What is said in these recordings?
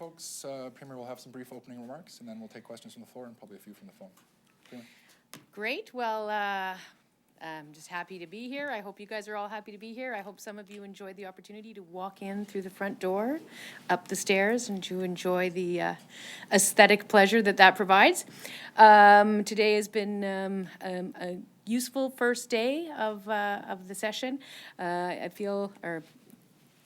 folks. Premier will have some brief opening remarks, and then we'll take questions from the floor and probably a few from the phone. Premier. Great. Well, I'm just happy to be here. I hope you guys are all happy to be here. I hope some of you enjoyed the opportunity to walk in through the front door, up the stairs, and to enjoy the aesthetic pleasure that provides. Today has been a useful first day of the session. I feel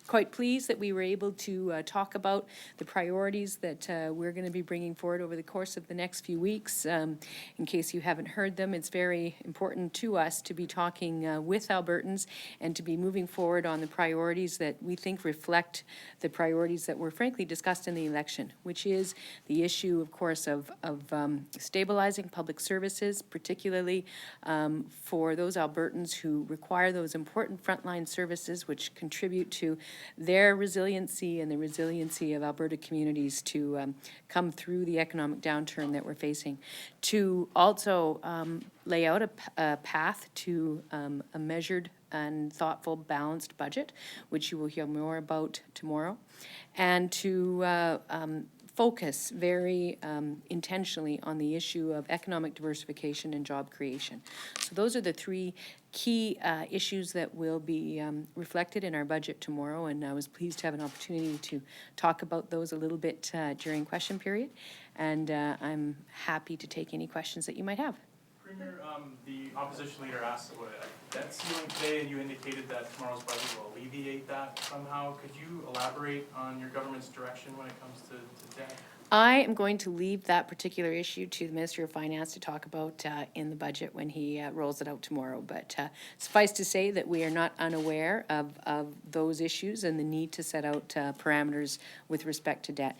quite pleased that we were able to talk about the priorities that we're going to be bringing forward over the course of the next few weeks. In case you haven't heard them, it's very important to us to be talking with Albertans and to be moving forward on the priorities that we think reflect the priorities that were frankly discussed in the election, which is the issue, of course, of stabilizing public services, particularly for those Albertans who require those important frontline services which contribute to their resiliency and the resiliency of Alberta communities to come through the economic downturn that we're facing, to also lay out a path to a measured and thoughtful, balanced budget, which you will hear more about tomorrow, and to focus very intentionally on the issue of economic diversification and job creation. So those are the three key issues that will be reflected in our budget tomorrow, and I was pleased to have an opportunity to talk about those a little bit during question period, and I'm happy to take any questions that you might have. Premier, the opposition leader asked about a debt ceiling today, and you indicated that tomorrow's budget will alleviate that somehow. Could you elaborate on your government's direction when it comes to debt? I am going to leave that particular issue to the Minister of Finance to talk about in the budget when he rolls it out tomorrow. But suffice to say that we are not unaware of those issues and the need to set out parameters with respect to debt.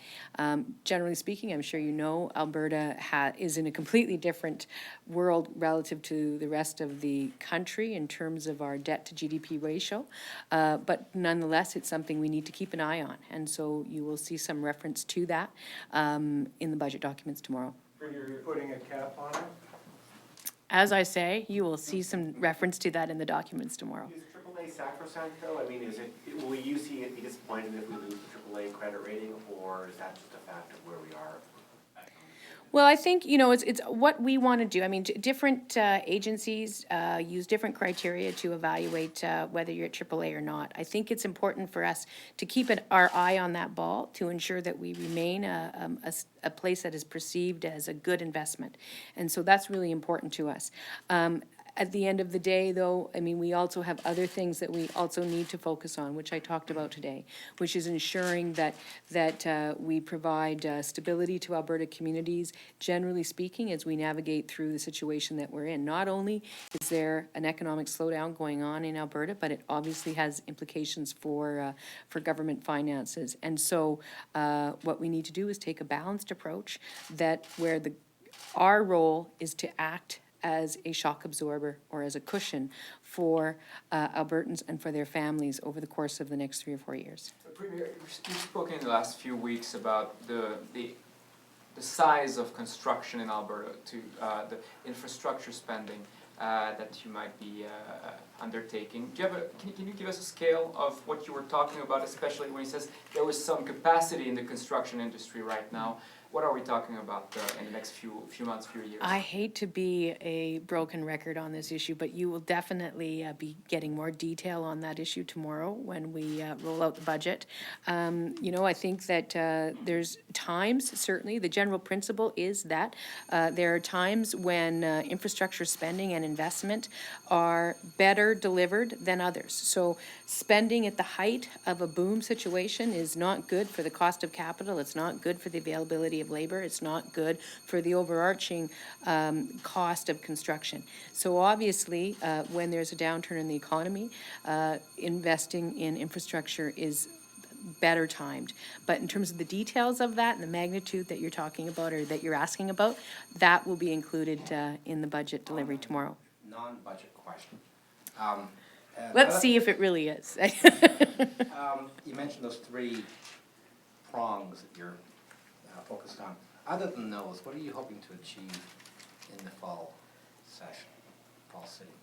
Generally speaking, I'm sure you know, Alberta is in a completely different world relative to the rest of the country in terms of our debt to GDP ratio. But nonetheless, it's something we need to keep an eye on. And so you will see some reference to that in the budget documents tomorrow. You're putting a cap on it? As I say, you will see some reference to that in the documents tomorrow. Is AAA sacrosanct though? I mean, will you see it be disappointed if we lose the AAA credit rating, or is that just a fact of where we are? Well, I think, you know, it's what we want to do. I mean, different agencies use different criteria to evaluate whether you're at AAA or not. I think it's important for us to keep our eye on that ball to ensure that we remain a place that is perceived as a good investment. And so that's really important to us. At the end of the day, though, I mean, we also have other things that we also need to focus on, which I talked about today, which is ensuring that we provide stability to Alberta communities, generally speaking, as we navigate through the situation that we're in. Not only is there an economic slowdown going on in Alberta, but it obviously has implications for government finances. And so what we need to do is take a balanced approach where our role is to act as a shock absorber or as a cushion for Albertans and for their families over the course of the next 3 or 4 years. Premier, you've spoken in the last few weeks about the size of construction in Alberta, to the infrastructure spending that you might be undertaking. Can you give us a scale of what you were talking about, especially when he says there was some capacity in the construction industry right now? What are we talking about in the next few months, few years? I hate to be a broken record on this issue, but you will definitely be getting more detail on that issue tomorrow when we roll out the budget. You know, I think that there's times, certainly, the general principle is that there are times when infrastructure spending and investment are better delivered than others. So spending at the height of a boom situation is not good for the cost of capital. It's not good for the availability of labor. It's not good for the overarching cost of construction. So obviously, when there's a downturn in the economy, investing in infrastructure is better timed. But in terms of the details of that and the magnitude that you're talking about or that you're asking about, that will be included in the budget delivery tomorrow. Non-budget question. Let's see if it really is. You mentioned those 3 prongs that you're focused on. Other than those, what are you hoping to achieve in the fall session, fall sitting?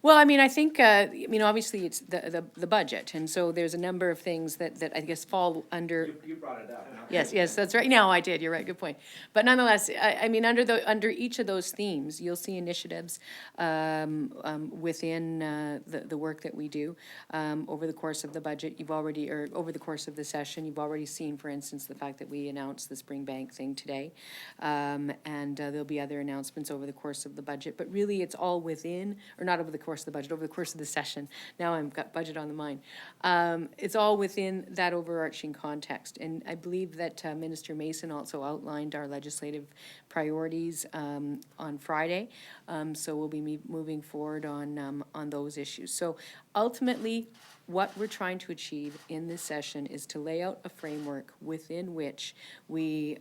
Well, I mean, I think, obviously it's the budget, and so there's a number of things that I guess fall under. You brought it up. Yes, that's right. No, I did. You're right. Good point. But nonetheless, I mean, under each of those themes, you'll see initiatives within the work that we do over the course of the budget. Over the course of the session, you've already seen, for instance, the fact that we announced the Spring Bank thing today, and there'll be other announcements over the course of the budget. But really, it's all within, or not over the course of the budget, over the course of the session. Now I've got budget on the mind. It's all within that overarching context, and I believe that Minister Mason also outlined our legislative priorities on Friday. So we'll be moving forward on those issues. So ultimately, what we're trying to achieve in this session is to lay out a framework within which we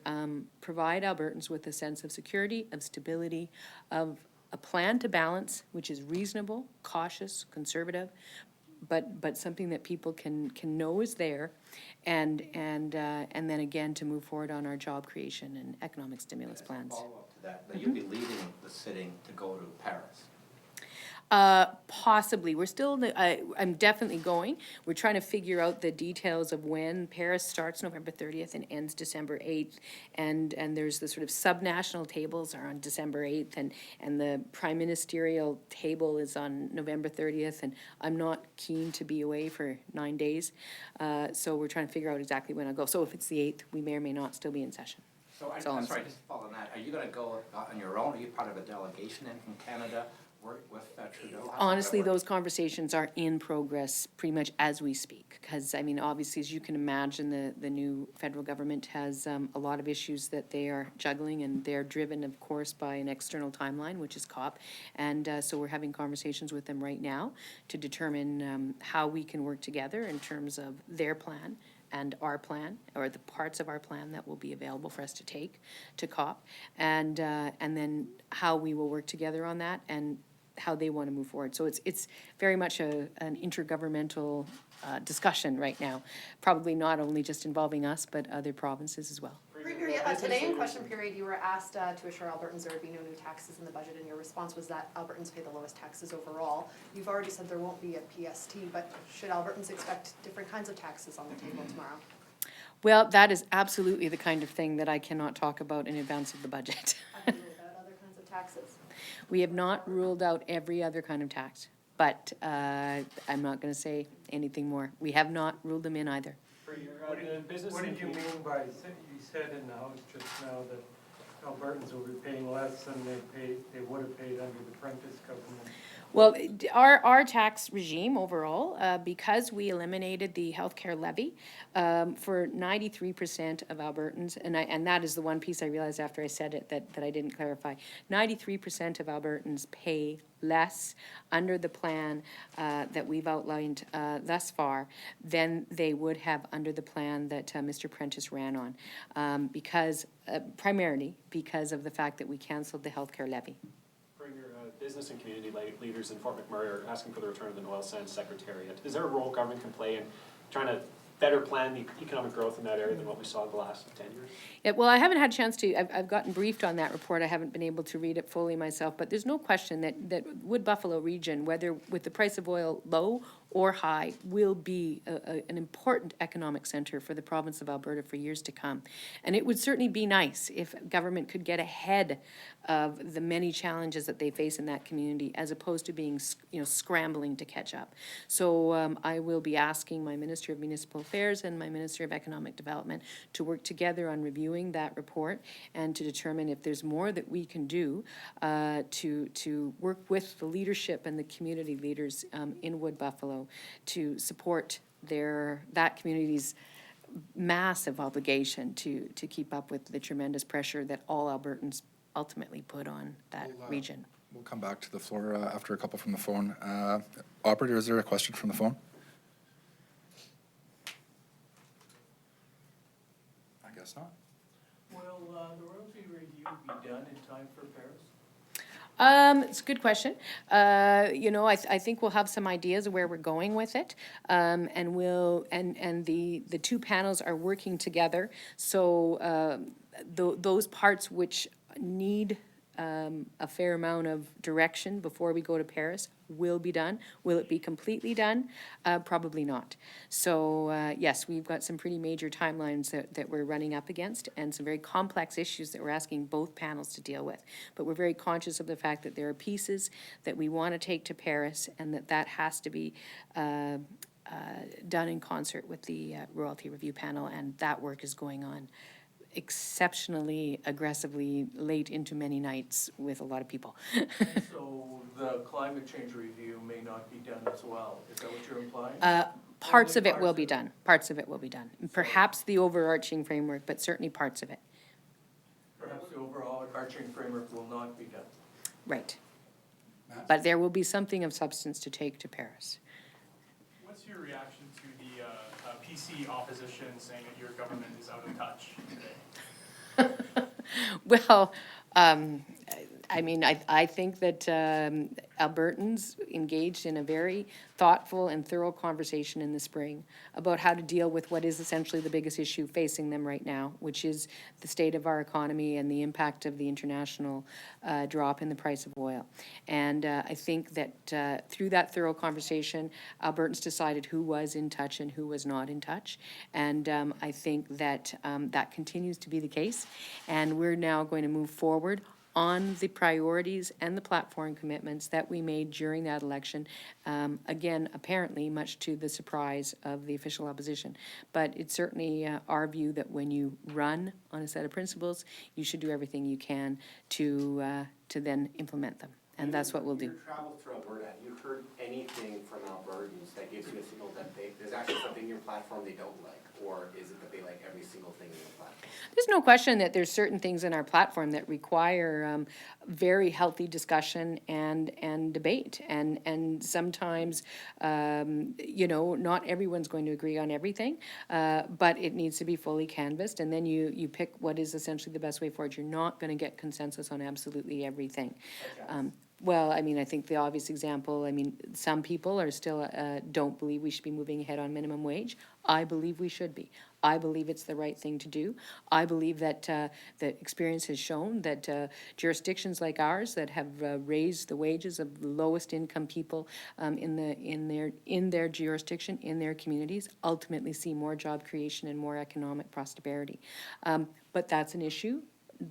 provide Albertans with a sense of security, of stability, of a plan to balance, which is reasonable, cautious, conservative, but something that people can know is there, and then again to move forward on our job creation and economic stimulus plans. Follow-up to that, that you'll be leaving the sitting to go to Paris. Possibly. We're still, I'm definitely going. We're trying to figure out the details of when Paris starts November 30th and ends December 8th. And there's the sort of subnational tables are on December 8th, and the prime ministerial table is on November 30th. And I'm not keen to be away for 9 days. So we're trying to figure out exactly when I'll go. So if it's the 8th, we may or may not still be in session. So That's all I'm sorry, saying. just following that, are you gonna go on your own, are you part of a delegation in from Canada, work with Trudeau? How's that Honestly, gonna work? those conversations are in progress pretty much as we speak. Because, I mean, obviously, as you can imagine, the new federal government has a lot of issues that they are juggling, and they're driven, of course, by an external timeline, which is COP. And so we're having conversations with them right now to determine how we can work together in terms of their plan and our plan, or the parts of our plan that will be available for us to take to COP, and then how we will work together on that, and how they want to move forward. So it's very much an intergovernmental discussion right now, probably not only just involving us, but other provinces as well. Premier, today in question period, you were asked to assure Albertans there would be no new taxes in the budget, and your response was that Albertans pay the lowest taxes overall. You've already said there won't be a PST, but should Albertans expect different kinds of taxes on the table tomorrow? Well, that is absolutely the kind of thing that I cannot talk about in advance of the budget. Have you ruled out other kinds of taxes? We have not ruled out every other kind of tax, but I'm not going to say anything more. We have not ruled them in either. What did you mean by, you said in the House just now that Albertans will be paying less than they would have paid under the Prentice government? Well, our tax regime overall, because we eliminated the healthcare levy for 93% of Albertans, and that is the one piece I realized after I said it that I didn't clarify. 93% of Albertans pay less under the plan that we've outlined thus far than they would have under the plan that Mr. Prentice ran on, primarily because of the fact that we canceled the healthcare levy. Business and community leaders in Fort McMurray are asking for the return of the Oil Sands Secretariat. Is there a role government can play in trying to better plan the economic growth in that area than what we saw the last 10 years? Yeah, well, I haven't had a chance to, I've gotten briefed on that report. I haven't been able to read it fully myself, but there's no question that Wood Buffalo region, whether with the price of oil low or high, will be an important economic center for the province of Alberta for years to come. And it would certainly be nice if government could get ahead of the many challenges that they face in that community, as opposed to being, scrambling to catch up. So I will be asking my Minister of Municipal Affairs and my Minister of Economic Development to work together on reviewing that report and to determine if there's more that we can do to work with the leadership and the community leaders in Wood Buffalo to support that community's massive obligation to keep up with the tremendous pressure that all Albertans ultimately put on that region. We'll come back to the floor after a couple from the phone. Operator, is there a question from the phone? I guess not. Will the royalty review be done in time for Paris? It's a good question. I think we'll have some ideas of where we're going with it, and the two panels are working together. So those parts which need a fair amount of direction before we go to Paris will be done. Will it be completely done? Probably not. So, yes, we've got some pretty major timelines that we're running up against and some very complex issues that we're asking both panels to deal with. But we're very conscious of the fact that there are pieces that we want to take to Paris and that has to be done in concert with the Royalty Review Panel, and that work is going on exceptionally aggressively late into many nights with a lot of people. So the climate change review may not be done as well, is that what you're implying? Parts Only of it will parts be of it. done. Parts of it will be done. Perhaps the overarching framework, but certainly parts of it. Perhaps the overall arching framework will not be done. Right. But there will be something of substance to take to Paris. What's your reaction to the PC opposition saying that your government is out of touch today? Well, I mean, I think that Albertans engaged in a very thoughtful and thorough conversation in the spring about how to deal with what is essentially the biggest issue facing them right now, which is the state of our economy and the impact of the international drop in the price of oil. And I think that through that thorough conversation, Albertans decided who was in touch and who was not in touch. And I think that that continues to be the case. And we're now going to move forward on the priorities and the platform commitments that we made during that election. Again, apparently much to the surprise of the official opposition. But it's certainly our view that when you run on a set of principles, you should do everything you can to then implement them. And that's what we'll do. Your travels through Alberta, have you heard anything from Albertans that gives you a signal that there's actually something in your platform they don't like? Or is it that they like every single thing in your platform? There's no question that there's certain things in our platform that require very healthy discussion and debate. And sometimes, you know, not everyone's going to agree on everything, but it needs to be fully canvassed. And then you pick what is essentially the best way forward. You're not going to get consensus on absolutely everything. Well, I mean, I think the obvious example, I mean, some people are still, don't believe we should be moving ahead on minimum wage. I believe we should be. I believe it's the right thing to do. I believe that that experience has shown that jurisdictions like ours that have raised the wages of the lowest income people in their jurisdiction, in their communities, ultimately see more job creation and more economic prosperity. But that's an issue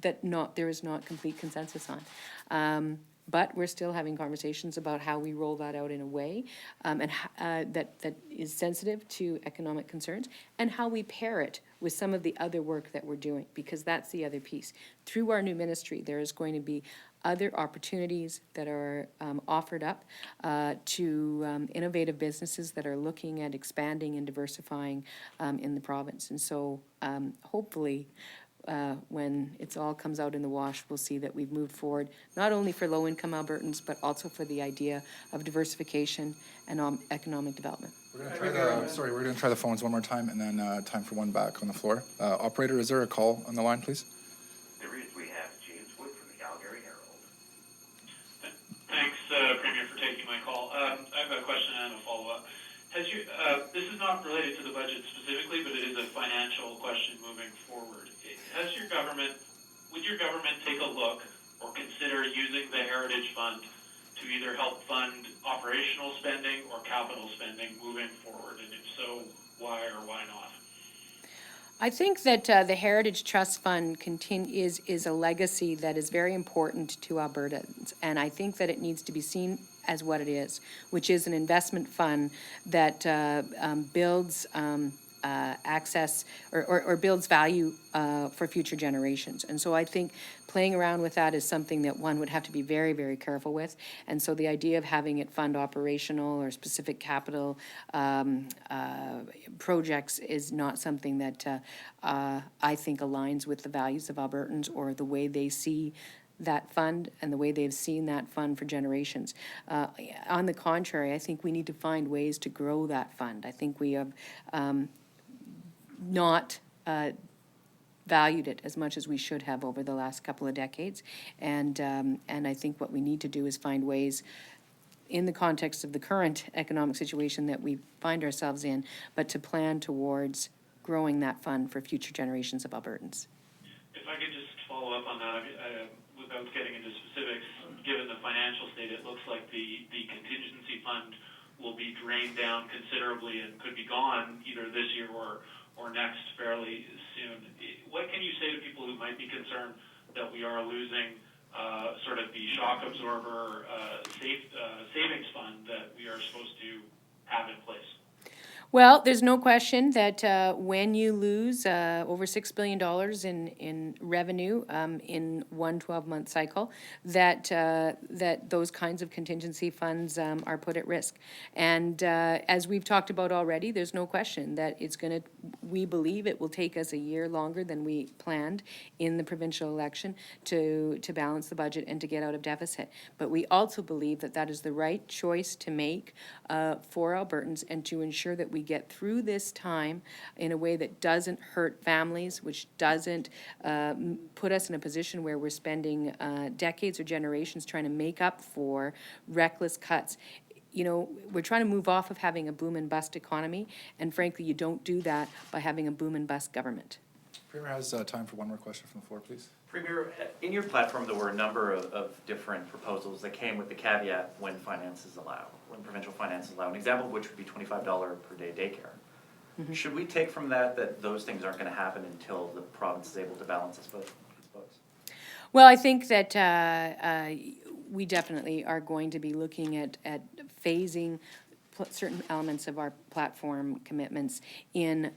that there is not complete consensus on. But we're still having conversations about how we roll that out in a way that is sensitive to economic concerns, and how we pair it with some of the other work that we're doing, because that's the other piece. Through our new ministry, there is going to be other opportunities that are offered up to innovative businesses that are looking at expanding and diversifying in the province. And so hopefully, when it all comes out in the wash, we'll see that we've moved forward, not only for low-income Albertans, but also for the idea of diversification and economic development. We're going to try the phones one more time, and then time for one back on the floor. Operator, is there a call on the line, please? There is. We have James Wood from the Calgary Herald. Thanks, Premier, for taking my call. I have a question and a follow-up. This is not related to the budget specifically, but it is a financial question moving forward. Would your government take a look or consider using the Heritage Fund to either help fund operational spending or capital spending moving forward? And if so, why or why not? I think that the Heritage Trust Fund is a legacy that is very important to Albertans, and I think that it needs to be seen as what it is, which is an investment fund that builds access or builds value for future generations. And so I think playing around with that is something that one would have to be very, very careful with. And so the idea of having it fund operational or specific capital projects is not something that I think aligns with the values of Albertans or the way they see that fund and the way they've seen that fund for generations. On the contrary, I think we need to find ways to grow that fund. I think we have not valued it as much as we should have over the last couple of decades. And I think what we need to do is find ways in the context of the current economic situation that we find ourselves in, but to plan towards growing that fund for future generations of Albertans. If I could just follow up on that, with without getting into specifics, given the financial state, it looks like the contingency fund will be drained down considerably and could be gone either this year or next fairly soon. What can you say to people who might be concerned that we are losing sort of the shock absorber savings fund that we are supposed to have in place? Well, there's no question that when you lose over $6 billion in revenue in one 12-month cycle, that those kinds of contingency funds are put at risk. And as we've talked about already, there's no question that we believe it will take us a year longer than we planned in the provincial election to balance the budget and to get out of deficit. But we also believe that that is the right choice to make for Albertans and to ensure that we get through this time in a way that doesn't hurt families, which doesn't put us in a position where we're spending decades or generations trying to make up for reckless cuts. You know, we're trying to move off of having a boom and bust economy, and frankly, you don't do that by having a boom and bust government. Premier has time for one more question from the floor, please. Premier, in your platform, there were a number of different proposals that came with the caveat when provincial finances allow. An example of which would be $25 per day daycare. Mm-hmm. Should we take from that those things aren't going to happen until the province is able to balance its books? Well, I think that we definitely are going to be looking at phasing certain elements of our platform commitments in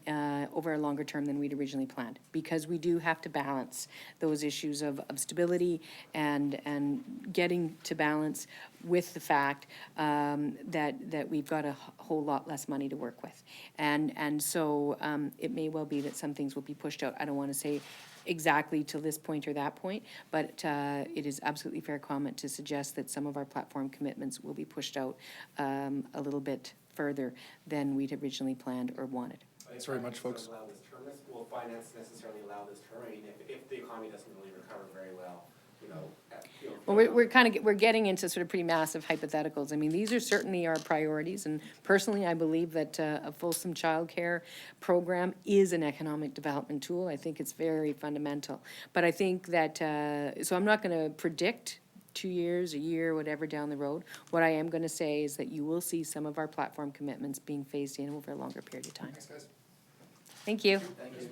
over a longer term than we'd originally planned, because we do have to balance those issues of stability and getting to balance with the fact that we've got a whole lot less money to work with. And so it may well be that some things will be pushed out. I don't want to say exactly to this point or that point, but it is absolutely fair comment to suggest that some of our platform commitments will be pushed out a little bit further than we'd originally planned or wanted. Thanks very much, folks. Will finance necessarily allow this term? I mean, if the economy doesn't really recover very well, Well, we're getting into sort of pretty massive hypotheticals. I mean, these are certainly our priorities, and personally, I believe that a fulsome childcare program is an economic development tool. I think it's very fundamental. But I think that, so I'm not going to predict 2 years, a year, whatever down the road. What I am going to say is that you will see some of our platform commitments being phased in over a longer period of time. Thanks, guys. Thank you. Thank you.